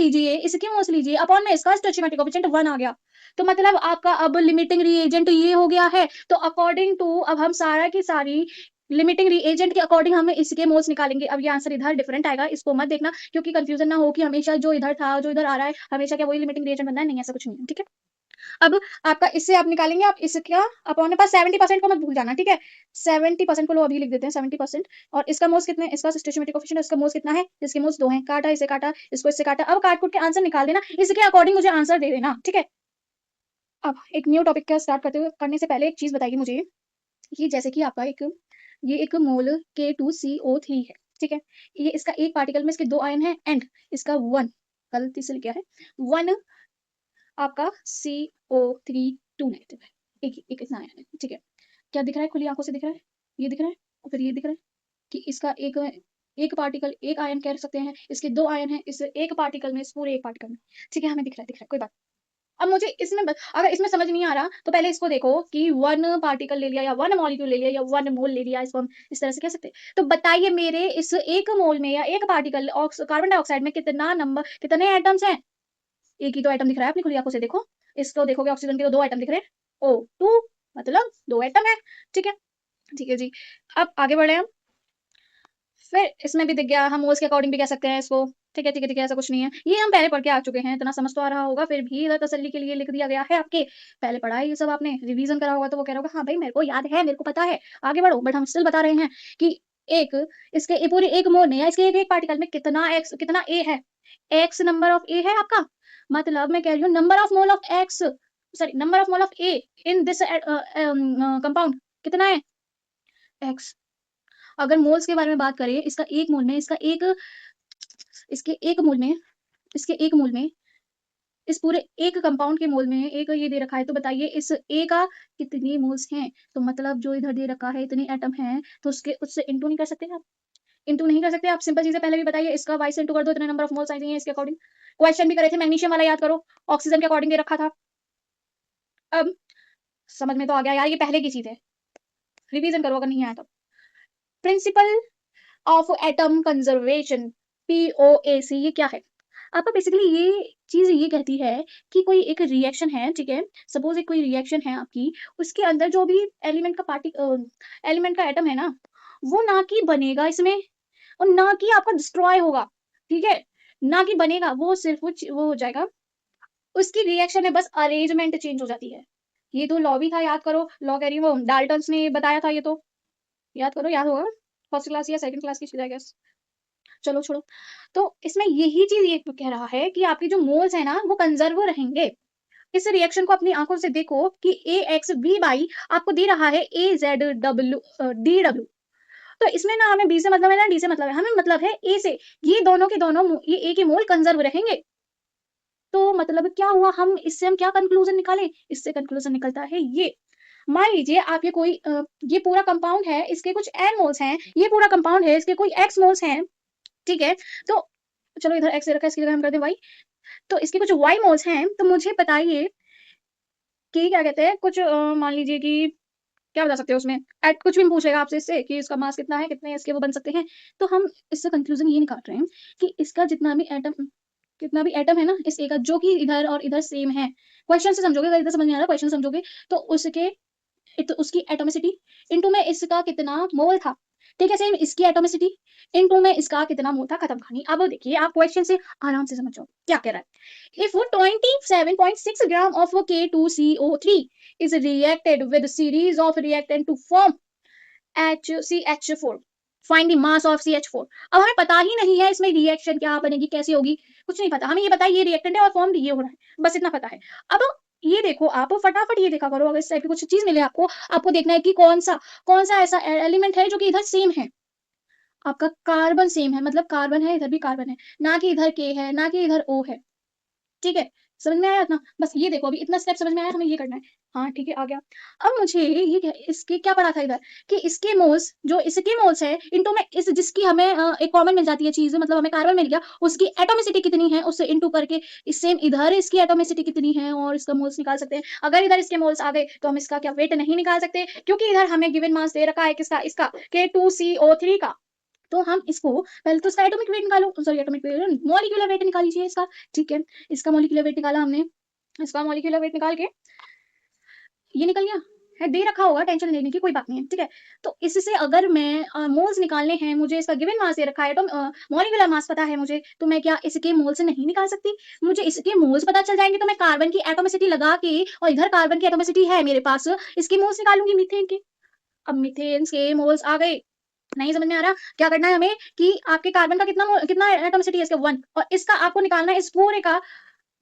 लीजिए अपन में इसका स्टोइचियोमेट्रिक कोएफिशिएंट 1 आ गया, तो मतलब आपका अब लिमिटिंग रिएजेंट ये हो गया है। तो अकॉर्डिंग टू अब हम सारा की सारी लिमिटिंग रिएजेंट के अकॉर्डिंग हमें इसके मोल्स निकालेंगे। अब ये आंसर इधर डिफरेंट आएगा, इसको मत देखना क्योंकि कंफ्यूजन ना हो कि हमेशा जो इधर था जो इधर आ रहा है हमेशा क्या वही लिमिटिंग रिएजेंट बनना है, नहीं ऐसा कुछ नहीं है, ठीक है। अब आपका इससे आप निकालेंगे, आप इसका अपॉन पास 70% को मत भूल जाना, ठीक है। 70% को लो अभी लिख देते हैं 70%, और इसका मोल्स कितने, इसका स्टोइचियोमेट्रिक कोएफिशिएंट इसका मोल्स कितना है, इसके मोल्स 2 हैं, काटा इसे काटा इसको इससे काटा, अब काट कूट के आंसर निकाल देना, इसके अकॉर्डिंग मुझे आंसर दे देना, ठीक है। अब एक न्यू टॉपिक का स्टार्ट करने से पहले एक चीज बताइए मुझे कि जैसे कि आपका ये एक मोल K2CO3 है, ठीक है। ये इसका एक पार्टिकल में इसके 2 आयन है एंड इसका 1 गलती से लिखा है 1 आपका CO3 2 नेगेटिव है, एक इतना आयन है, ठीक है। क्या दिख रहा है, खुली आंखों से दिख रहा है, ये दिख रहा है और फिर ये दिख रहा है कि इसका एक पार्टिकल एक आयन कह सकते हैं, इसके 2 आयन है इस एक पार्टिकल में, इस पूरे एक पार्टिकल में, ठीक है। हमें दिख रहा है कोई बात। अब मुझे इसमें अगर इसमें समझ नहीं आ रहा तो पहले इसको देखो कि 1 पार्टिकल ले लिया या 1 मॉलिक्यूल ले लिया या 1 मोल ले लिया, इसको हम इस तरह से कह सकते हैं। तो बताइए मेरे इस एक मोल में या एक पार्टिकल कार्बन डाइऑक्साइड में कितने एटम्स हैं, एक ही तो एटम दिख रहा है अपनी खुली आंखों से, देखो इसको देखोगे ऑक्सीजन के तो 2 एटम दिख रहे हैं, O2 मतलब 2 एटम है, ठीक है जी। अब आगे बढ़े हम, फिर इसमें भी दिख गया, हम मोल्स के अकॉर्डिंग भी कह सकते हैं इसको। ठीक है, ठीक है, ठीक है, ऐसा कुछ नहीं है। ये हम पहले पढ़ के आ चुके हैं, इतना समझ तो आ रहा होगा, फिर भी इधर तसल्ली के लिए लिख दिया गया है आपके। पहले पढ़ा है ये सब आपने, रिवीजन करा होगा तो वो कह रहा होगा हाँ भाई मेरे को याद है, मेरे को पता है, आगे बढ़ो। बट हम स्टिल बता रहे हैं कि एक इसके पूरे एक मोल में या इसके एक पार्टिकल में कितना ए है। एक्स नंबर ऑफ ए है आपका, मतलब मैं कह रही हूँ number of mole of x, sorry number of mole of A in this compound कितना है, एक्स। अगर मोल्स के बारे में बात करें, इसका एक मोल में इसके एक मोल में इसके एक मोल में इस पूरे एक कंपाउंड के मोल में एक ये दे रखा है, तो बताइए इस ए का कितने मोल्स हैं। तो मतलब जो इधर दे रखा है इतने एटम हैं, तो उससे इंटू नहीं कर सकते आप, इंटू नहीं कर सकते आप। सिंपल चीजें पहले भी बताइए, इसका वाई से इंटू कर दो, इतने नंबर ऑफ मोल्स आएंगे इसके अकॉर्डिंग। क्वेश्चन भी करे थे मैग्नीशियम वाला, याद करो, ऑक्सीजन के अकॉर्डिंग दे रखा था। अब समझ में तो आ गया यार, ये पहले की चीज है, रिवीजन करो अगर नहीं आया तो। Principle of atom conservation, POAC, ये क्या है आपका? बेसिकली ये चीज ये कहती है कि कोई एक रिएक्शन है, ठीक है, सपोज एक कोई रिएक्शन है आपकी, उसके अंदर जो भी एलिमेंट का एटम है ना, वो ना कि बनेगा इसमें और ना कि आपका डिस्ट्रॉय होगा, ठीक है, ना कि बनेगा, वो सिर्फ वो हो जाएगा, उसकी रिएक्शन में बस अरेंजमेंट चेंज हो जाती है। ये तो लॉ भी था, याद करो, लॉ कह रही हूँ, वो डाल्टन्स ने बताया था, ये तो याद करो, याद होगा, फर्स्ट क्लास या सेकंड क्लास की चीज, आई गेस। चलो छोड़ो। तो इसमें यही चीज ये कह रहा है कि आपके जो मोल्स है ना वो कंजर्व रहेंगे। इस रिएक्शन को अपनी आंखों से देखो कि ए एक्स बी बाई आपको दे रहा है ए जेड डब्ल्यू डी डब्ल्यू। तो इसमें ना हमें बी से मतलब है ना डी से मतलब है, हमें मतलब है ए से। ये दोनों के दोनों ये ए के मोल कंजर्व रहेंगे। तो मतलब क्या हुआ, हम क्या कंक्लूजन निकाले, इससे कंक्लूजन निकलता है ये। मान लीजिए आप ये पूरा कंपाउंड है, इसके कुछ एन मोल्स हैं, ये पूरा कंपाउंड है, इसके कोई एक्स मोल्स हैं, ठीक है। तो चलो इधर एक्स रखा है, इसकी जगह हम कर दें वाई। तो इसके कुछ वाई मोल्स हैं, तो मुझे बताइए कि क्या कहते हैं, कुछ मान लीजिए कि क्या बता सकते हैं उसमें, एट कुछ भी पूछेगा आपसे इससे कि इसका मास कितना है, कितने इसके वो बन सकते हैं। तो हम इससे कंक्लूजन ये निकाल रहे हैं कि इसका कितना भी एटम है ना इस ए का, जो कि इधर और इधर सेम है। क्वेश्चन से समझोगे, अगर इधर समझ नहीं आ रहा क्वेश्चन समझोगे, तो उसकी एटोमिसिटी इनटू में इसका कितना मोल था, ठीक है, सेम इसकी एटोमिसिटी इनटू में इसका कितना मोल था, खत्म कहानी। अब देखिए आप क्वेश्चन से आराम से समझो क्या कह रहा है। If 27.6 gram of K2CO3 is reacted with series of reactant to form HCH4, find the mass of CH4। अब हमें पता ही नहीं है इसमें रिएक्शन क्या बनेगी, कैसी होगी, कुछ नहीं पता, हमें ये पता है ये रिएक्टेंट है और फॉर्म ये हो रहा है, बस इतना पता है। अब ये देखो, आप फटाफट ये देखा करो, अगर इस टाइप की कुछ चीज मिले आपको देखना है कि कौन सा ऐसा एलिमेंट है जो कि इधर सेम है। आपका कार्बन सेम है, मतलब कार्बन है, इधर भी कार्बन है, ना कि इधर के है, ना कि इधर ओ है, ठीक है। समझ में आया इतना, बस ये देखो, अभी इतना स्टेप समझ में आया, हमें ये करना है। हाँ ठीक है, आ गया। अब मुझे इसके क्या पढ़ा था इधर, कि इसके मोल्स है इनटू में इस जिसकी हमें एक कॉमन मिल जाती है चीज, मतलब हमें कार्बन मिल गया, उसकी एटोमिसिटी कितनी है, उससे इनटू करके इस सेम इधर इसकी एटोमिसिटी कितनी है और इसका मोल्स निकाल सकते हैं। अगर इधर इसके मोल्स आ गए तो हम इसका क्या वेट नहीं निकाल सकते, क्योंकि इधर हमें गिवन मास दे रखा है किसका, इसका K2CO3 का। तो हम इसको पहले तो इसका एटॉमिक वेट निकालो, sorry atomic weight, molecular weight निकाल लीजिए इसका, ठीक है। इसका मॉलिक्यूलर वेट निकाला हमने, इसका मॉलिक्यूलर वेट निकाल के ये निकल गया है, दे रखा होगा, टेंशन लेने की कोई बात नहीं है, ठीक है। तो इससे अगर मैं मोल्स निकालने हैं, मुझे इसका गिवन मास दे रखा है, तो मॉलिक्यूलर मास पता है मुझे, तो मैं क्या इसके मोल से नहीं निकाल सकती, मुझे इसके मोल्स पता चल जाएंगे, तो मैं कार्बन की एटोमिसिटी लगा के, और इधर कार्बन की एटोमिसिटी है मेरे पास, इसके मोल्स निकालूंगी मीथेन के। अब मीथेन के मोल्स आ गए, नहीं समझ में आ रहा, क्या करना है हमें कि आपके कार्बन का कितना एटोमिसिटी है इसके 1, और इसका आपको निकालना है इस पूरे का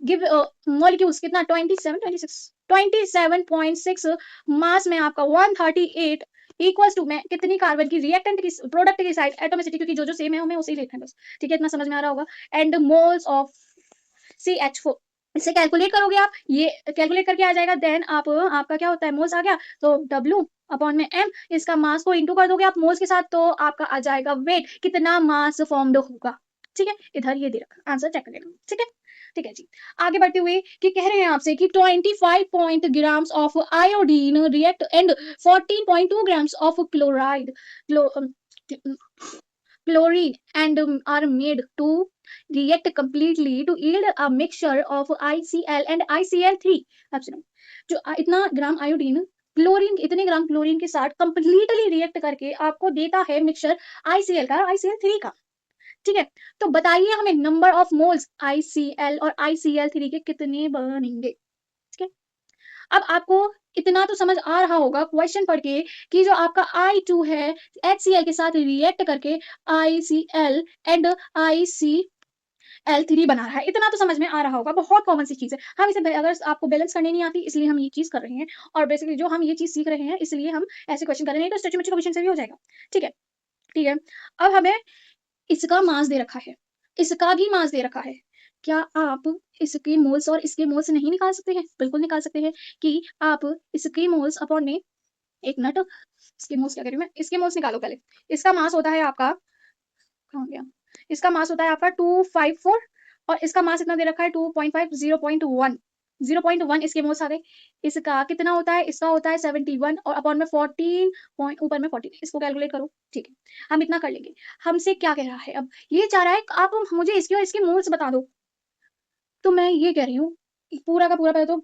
गिव मॉलिक्यूल्स कितना 27.6 मास में आपका 138 इक्वल्स टू, मैं कितनी कार्बन की रिएक्टेंट की प्रोडक्ट की साइड एटोमिसिटी, क्योंकि जो सेम है हमें उसे ही लिखना है बस, ठीक है, इतना समझ में आ रहा होगा। एंड मोल्स ऑफ CH4, इसे कैलकुलेट करोगे आप, ये कैलकुलेट करके आ जाएगा, देन आपका क्या होता है, मोल्स आ गया, तो W अपॉन में M, इसका मास को इंटू कर दोगे आप मोल्स के साथ, तो आपका आ जाएगा वेट, कितना मास फॉर्म्ड होगा, ठीक है। इधर ये दे रखा, आंसर चेक कर लेना, ठीक है, ठीक है जी। आगे बढ़ते हुए कि कह रहे हैं आपसे कि 25 grams of iodine react and 14.2 grams of chlorine and are made to react completely to yield a mixture of ICl and ICl3 epsilon. जो इतना ग्राम आयोडीन क्लोरीन, इतने ग्राम क्लोरीन के साथ कंप्लीटली रिएक्ट करके आपको देता है मिक्सचर ICl का, ICl3 का। ठीक है, तो बताइए हमें नंबर ऑफ मोल्स ICl और ICl3 के कितने बनेंगे। ठीक है, अब आपको इतना तो समझ आ रहा होगा क्वेश्चन पढ़ के कि जो आपका I2 है HCl के साथ रिएक्ट करके ICl एंड ICl3 बना रहा है, इतना तो समझ में आ रहा होगा, बहुत कॉमन सी चीज है। हम इसे अगर आपको बैलेंस करने नहीं आती इसलिए हम ये चीज कर रहे हैं, और बेसिकली जो हम ये चीज सीख रहे हैं इसलिए हम ऐसे क्वेश्चन कर रहे हैं, तो स्टोइचियोमेट्रिक कोएफिशिएंट से भी हो जाएगा। ठीक है, ठीक है, अब हमें इसका मास दे रखा है, इसका भी मास दे रखा है। क्या आप इसके मोल्स और इसके मोल्स नहीं निकाल सकते हैं? बिल्कुल निकाल सकते हैं कि आप इसके मोल्स अपॉन में एक मिनट, इसके मोल्स क्या कह रही हूं मैं, इसके मोल्स निकालो पहले। इसका मास होता है आपका, कहां गया, इसका मास होता है आपका 254 और इसका मास इतना दे रखा है 2.5, 0.1 इसके मोल्स आ गए। इसका कितना होता है, इसका होता है 71 और अपॉन में 14 पॉइंट ऊपर में 14, इसको कैलकुलेट करो। ठीक है, हम इतना कर लेंगे। हमसे क्या कह रहा है, अब ये चाह रहा है आप मुझे इसके और इसके मोल्स बता दो, तो मैं ये कह रही हूँ पूरा का पूरा पहले तो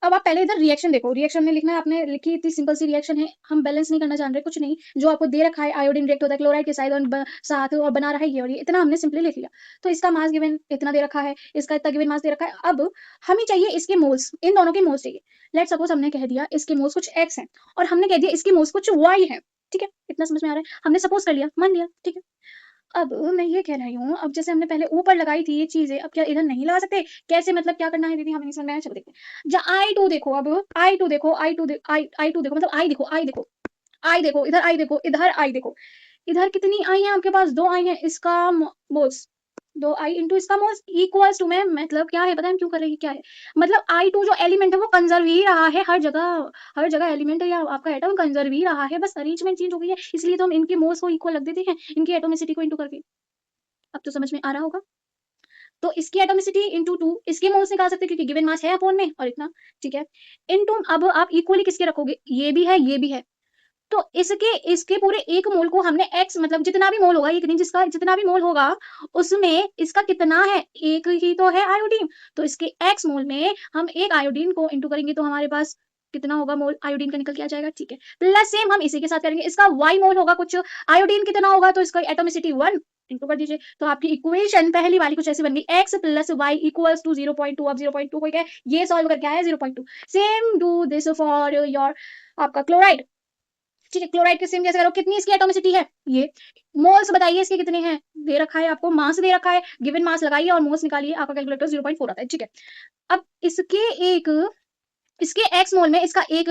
अब आप पहले इधर रिएक्शन देखो, रिएक्शन में लिखना है आपने, लिखी इतनी सिंपल सी रिएक्शन है, हम बैलेंस नहीं करना जान रहे, कुछ नहीं, जो आपको दे रखा है आयोडीन रिएक्ट होता है क्लोराइड के साथ और बना रहा है ये, और ये इतना हमने सिंपली लिख लिया। तो इसका मास गिवन इतना दे रखा है, इसका इतना गिवन मास दे रखा है। अब हमें चाहिए इसके मोल्स, इन दोनों के मोल्स चाहिए। लेट सपोज हमने कह दिया इसके मोल्स कुछ x है और हमने कह दिया इसके मोल्स कुछ y है। ठीक है, इतना समझ में आ रहा है, हमने सपोज कर लिया, मान लिया। ठीक है, अब मैं ये कह रही हूँ, अब जैसे हमने पहले ऊपर लगाई थी ये चीजें, अब क्या इधर नहीं लगा सकते? कैसे, मतलब क्या करना है दीदी, हमें नहीं समझ में आया, चलो देखते हैं। जहाँ I2 देखो, अब I2 देखो, I2 देखो, मतलब I देखो, I देखो, I देखो, इधर I देखो, इधर I देखो, इधर कितनी आई है आपके पास, 2 आई है। इसका मोल्स 2I इंटू इसका मोल्स इक्वल्स टू में, मतलब क्या है पता है क्यों कर रही है, क्या है मतलब I2 जो एलिमेंट है वो कंजर्व ही रहा है, हर जगह एलिमेंट या आपका एटम कंजर्व ही रहा है, बस अरेंजमेंट चेंज हो गई है, इसलिए तो हम इनके मोल्स को इक्वल रख देते हैं इनकी एटोमिसिटी को इंटू करके। अब तो समझ में आ रहा होगा। तो इसकी एटोमिसिटी इंटू 2, इसके मोल्स निकाल सकते हैं क्योंकि गिवन मास है अपॉन में और इतना। ठीक है, इंटू अब आप इक्वली किसके रखोगे, ये भी है ये भी है, तो इसके पूरे एक मोल को हमने x, मतलब जितना भी मोल होगा, एक नहीं, जिसका जितना भी मोल होगा उसमें इसका कितना है, एक ही तो है आयोडीन, तो इसके x मोल में हम एक आयोडीन को इंटू करेंगे तो हमारे पास कितना होगा मोल आयोडीन का निकल के आ जाएगा। ठीक है, प्लस सेम हम इसी के साथ करेंगे, इसका y मोल होगा कुछ, आयोडीन कितना होगा, तो इसका एटोमिसिटी 1 इंटू कर दीजिए, तो आपकी इक्वेशन पहली वाली कुछ ऐसी बन गई, x plus y equals to 0.2। अब 0.2 को क्या है, ये सॉल्व करके आया 0.2। Same do this for your आपका क्लोराइड। ठीक है, क्लोराइड के सेम जैसे करो, कितनी इसकी एटोमिसिटी है, ये मोल्स बताइए इसके कितने हैं, दे रखा है आपको, मास दे रखा है, गिवन मास लगाइए और मोल्स निकालिए, आपका कैलकुलेटर 0.4 आता है। ठीक है, अब इसके x मोल में इसका एक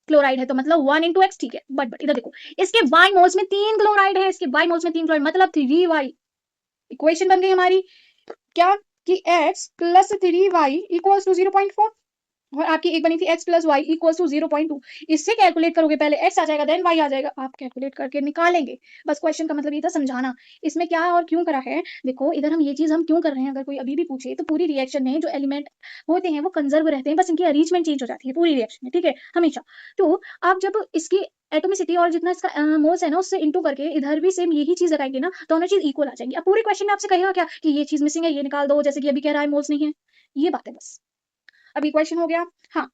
क्लोराइड है, तो मतलब 1 इंटू एक्स। ठीक है, बट इधर देखो, इसके y मोल्स में 3 क्लोराइड है, इसके y मोल्स में 3 क्लोराइड, मतलब 3y। इक्वेशन बन गई हमारी क्या, कि x plus 3y equals to 0.4, और आपकी एक बनी थी x plus y equal to 0.2। इससे कैलकुलेट करोगे, पहले x आ जाएगा देन y आ जाएगा, आप कैलकुलेट करके निकालेंगे। बस क्वेश्चन का मतलब ये था समझाना, इसमें क्या और क्यों करा है। देखो इधर हम ये चीज हम क्यों कर रहे हैं, अगर कोई अभी भी पूछे तो पूरी रिएक्शन में जो एलिमेंट होते हैं वो कंजर्व रहते हैं, बस इनकी अरेंजमेंट चेंज हो जाती है पूरी रिएक्शन में। ठीक है, हमेशा। तो आप जब इसकी एटोमिसिटी और जितना इसका मोल्स है ना उससे इंटू करके इधर भी सेम यही चीज लगाएंगे ना, दोनों चीज इक्वल आ जाएंगी। अब पूरे क्वेश्चन में आपसे कहेगा क्या कि ये चीज मिसिंग है, ये निकाल दो, जैसे कि अभी कह रहा है मोल्स नहीं है, ये बात है बस। अभी क्वेश्चन हो गया। हाँ,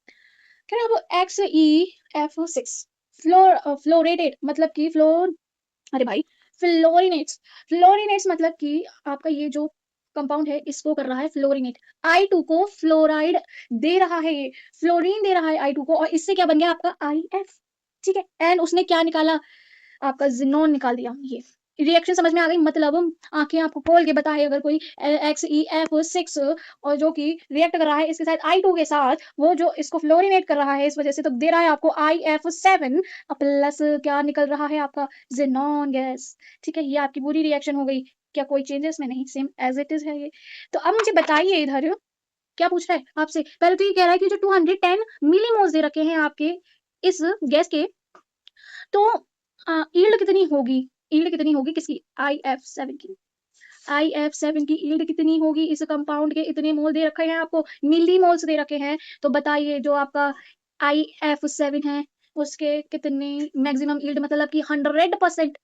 क्या अब XeF6 फ्लोरेटेड, मतलब कि अरे भाई फ्लोरिनेट्स मतलब कि आपका ये जो कंपाउंड है इसको कर रहा है फ्लोरिनेट, I2 को फ्लोराइड दे रहा है, ये फ्लोरीन दे रहा है I2 को, और इससे क्या बन गया आपका IF। ठीक है, एंड उसने क्या निकाला, आपका जिनोन निकाल दिया। ये रिएक्शन समझ में आ गई, मतलब आंखें आपको खोल के बताए, अगर कोई XeF6 और जो कि रिएक्ट कर रहा है इसके साथ I2 के साथ, वो जो इसको फ्लोरिनेट कर रहा है इस वजह से, तो दे रहा है आपको IF7 प्लस क्या निकल रहा है आपका जिनोन गैस। ठीक है, ये आपकी पूरी रिएक्शन हो गई। क्या कोई चेंजेस में नहीं, सेम एज इट इज है ये। तो अब मुझे बताइए इधर क्या पूछ रहा है आपसे, पहले तो ये कह रहा है कि जो 210 मिलीमोल्स दे रखे हैं आपके इस गैस के, तो यील्ड कितनी होगी, यील्ड कितनी होगी किसकी, IF7 की, IF7 की यील्ड कितनी होगी, इस कंपाउंड के इतने मोल दे रखे हैं आपको, मिली मोल्स दे रखे हैं, तो बताइए जो आपका IF7 है उसके कितने मैक्सिमम यील्ड, मतलब कि 100%।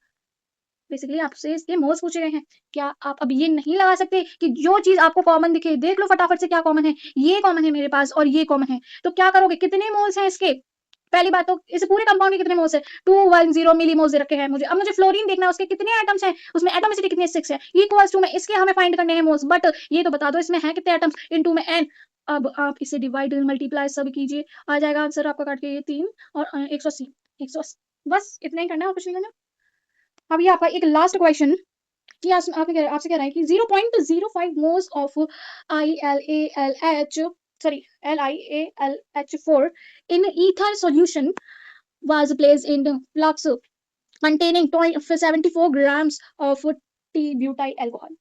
बेसिकली आपसे इसके मोल्स पूछे गए हैं। क्या आप अब ये नहीं लगा सकते कि जो चीज़ आपको कॉमन दिखे, देख लो फटाफट से क्या कॉमन है? ये कॉमन है मेरे पास और ये कॉमन है। तो क्या करोगे? कितने मोल्स हैं इसके? पहली बात तो इस पूरे कंपाउंड के कितने मोल्स हैं? 210 मिलीमोल्स दे रखे हैं मुझे। अब मुझे फ्लोरीन देखना है, उसके कितने एटम्स हैं? उसमें एटॉमिसिटी कितनी है? 6 है। इक्वल्स टू में इसके हमें फाइंड करने हैं मोल्स, बट ये तो बता दो इसमें है कितने एटम्स? इनटू में n। अब आप इसे डिवाइड मल्टीप्लाई सब कीजिए, आ जाएगा आंसर आपका काट के ये 3 और 180 180। बस इतना ही करना है और कुछ नहीं करना। अब ये आपका एक लास्ट क्वेश्चन कि आपसे कह रहा है कि 0.05 moles of ILALH sorry LiAlH4 in ether solution was placed in flux containing 74 grams of T-butyl alcohol।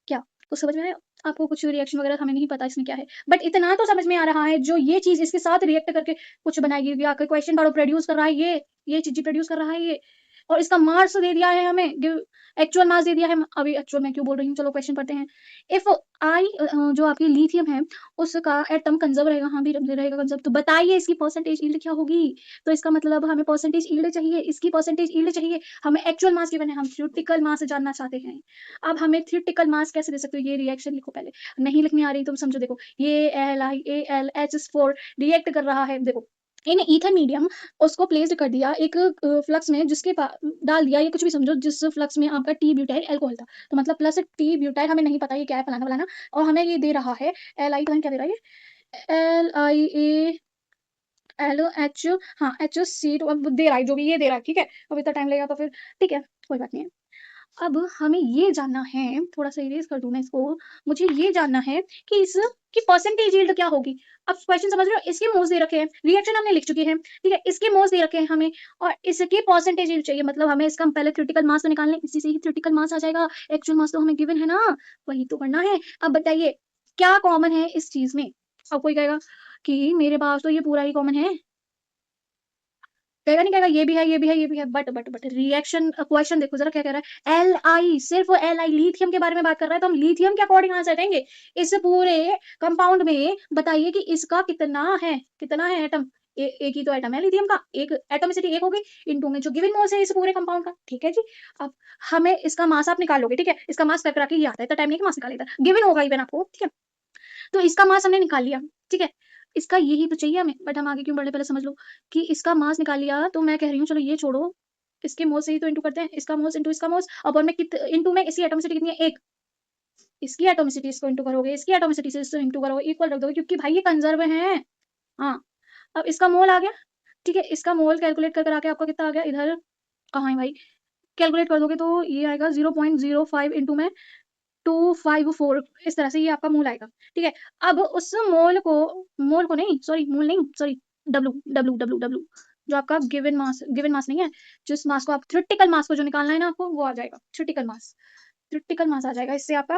क्या कुछ समझ में आया? आपको कुछ रिएक्शन वगैरह हमें नहीं पता इसमें क्या है, बट इतना तो समझ में आ रहा है जो ये चीज इसके साथ रिएक्ट करके कुछ बनाएगी या क्वेश्चन बारो प्रोड्यूस कर रहा है, ये चीज प्रोड्यूस कर रहा है ये, और इसका मास दे दिया है हमें, एक्चुअल मास दे दिया है। अभी एक्चुअल मैं क्यों बोल रही हूँ, चलो क्वेश्चन पढ़ते हैं। इफ आई जो आपकी लिथियम है उसका एटम कंजर्व रहेगा, हाँ भी रहेगा कंजर्व, तो बताइए इसकी परसेंटेज यील्ड क्या होगी? तो इसका मतलब हमें परसेंटेज यील्ड चाहिए, इसकी परसेंटेज यील्ड चाहिए, हमें एक्चुअल मास गिवन है, हम थ्योरेटिकल मास जानना चाहते हैं। अब हमें थ्योरेटिकल मास कैसे दे सकते हो? ये रिएक्शन लिखो पहले, नहीं लिखनी आ रही तो समझो, देखो ये LiAlH4 रिएक्ट कर रहा है, देखो इन ईथर मीडियम उसको प्लेस्ड कर दिया एक फ्लक्स में, जिसके डाल दिया, ये कुछ भी समझो, जिस फ्लक्स में आपका टी ब्यूटाइल अल्कोहल था, तो मतलब प्लस टी ब्यूटाइल, हमें नहीं पता ये क्या है फलाना फलाना, और हमें ये दे रहा है LI, क्या दे रहा है? LiAlH, हाँ HC, तो अब दे रहा है जो भी ये दे रहा है, ठीक है, अब इतना टाइम लगेगा तो फिर ठीक है, कोई बात नहीं है। अब हमें ये जानना है, थोड़ा सा इरेज कर दूं मैं इसको, मुझे ये जानना है कि इसकी परसेंटेज यील्ड क्या होगी। अब क्वेश्चन समझ रहे हो, इसके मोल्स दे रखे हैं, रिएक्शन हमने लिख चुकी है, ठीक है, इसके मोल्स दे रखे हैं हमें, और इसकी परसेंटेज यील्ड चाहिए, मतलब हमें इसका पहले थ्योरेटिकल मास तो निकालना है, इसी से ही थ्योरेटिकल मास आ जाएगा, एक्चुअल मास तो हमें गिवन है ना, वही तो करना है। अब बताइए क्या कॉमन है इस चीज में? अब कोई कहेगा कि मेरे पास तो ये पूरा ही कॉमन है, कहेगा नहीं, कहेगा ये भी है ये भी है ये भी है, बट रिएक्शन क्वेश्चन देखो जरा क्या कह रहा है। Li, सिर्फ Li लिथियम के बारे में बात कर रहा है, तो हम लिथियम के अकॉर्डिंग आंसर देंगे। इस पूरे कंपाउंड में बताइए कि इसका कितना है एटम? एक ही तो एटम है लिथियम का, एक एटॉमिसिटी एक होगी, इनटू में जो गिवन मास है इस पूरे कंपाउंड का, ठीक है जी। अब हमें इसका मास आप निकाल लोगे, ठीक है, इसका मास कर के ये आता है, इतना टाइम नहीं कि मास निकालेगा, गिवन होगा इवन आपको, ठीक है। तो इसका मास हमने निकाल लिया, ठीक है, इसका यही तो चाहिए हमें, बट हम आगे क्यों बढ़े, पहले समझ लो कि इसका मास निकाल लिया, तो मैं कह रही हूँ चलो ये छोड़ो, इसके मोल्स से ही तो इंटू करते हैं, इसका मोल्स इंटू इसका मोल्स, अपॉन में इंटू में इसकी एटॉमिसिटी कितनी है? एक, इसकी एटॉमिसिटी इसको इंटू करोगे, इसकी एटॉमिसिटी से इसको इंटू करोगे, इक्वल रख दोगे, क्योंकि भाई ये कंजर्व है। हाँ, अब इसका मोल आ गया, ठीक है, इसका मोल कैलकुलेट कर आके आपका कितना आ गया इधर, कहाँ है भाई, कैलकुलेट कर दोगे तो ये आएगा 0.05 इंटू में 254, इस तरह से ये आपका मोल आएगा, ठीक है। अब उस मोल को नहीं, सॉरी, डब्लू जो आपका गिवन मास नहीं है, जिस मास को आप थ्योरेटिकल मास को जो निकालना है ना आपको, वो आ जाएगा थ्योरेटिकल मास आ जाएगा इससे आपका।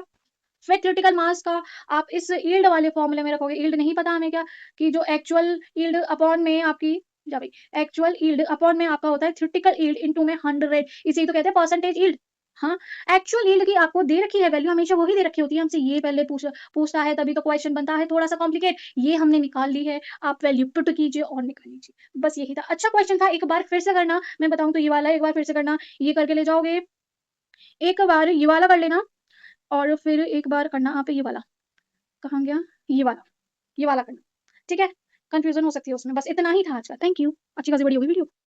फिर थ्योरेटिकल मास का आप इस यील्ड वाले फॉर्मूले में रखोगे, यील्ड नहीं पता हमें क्या, कि जो एक्चुअल यील्ड अपॉन में आपकी, जा भाई, एक्चुअल यील्ड अपॉन में आपका होता है थ्योरेटिकल यील्ड इनटू में 100, इसे तो कहते हैं परसेंटेज यील्ड। हाँ, एक्चुअल यील्ड की आपको दे रखी है वैल्यू, हमेशा वही दे रखी होती है, हमसे ये पहले पूछता है, तभी तो क्वेश्चन बनता है थोड़ा सा कॉम्प्लिकेट, ये हमने निकाल ली है, आप वैल्यू पुट कीजिए और निकाल लीजिए, बस यही था। अच्छा क्वेश्चन था, एक बार फिर से करना, मैं बताऊं तो ये वाला एक बार फिर से करना, ये करके ले जाओगे, एक बार ये वाला कर लेना, और फिर एक बार करना आप ये वाला, कहाँ गया, ये वाला करना, ठीक है, कंफ्यूजन हो सकती है उसमें, बस इतना ही था आज का, थैंक यू, अच्छी खासी बड़ी होगी वीडियो।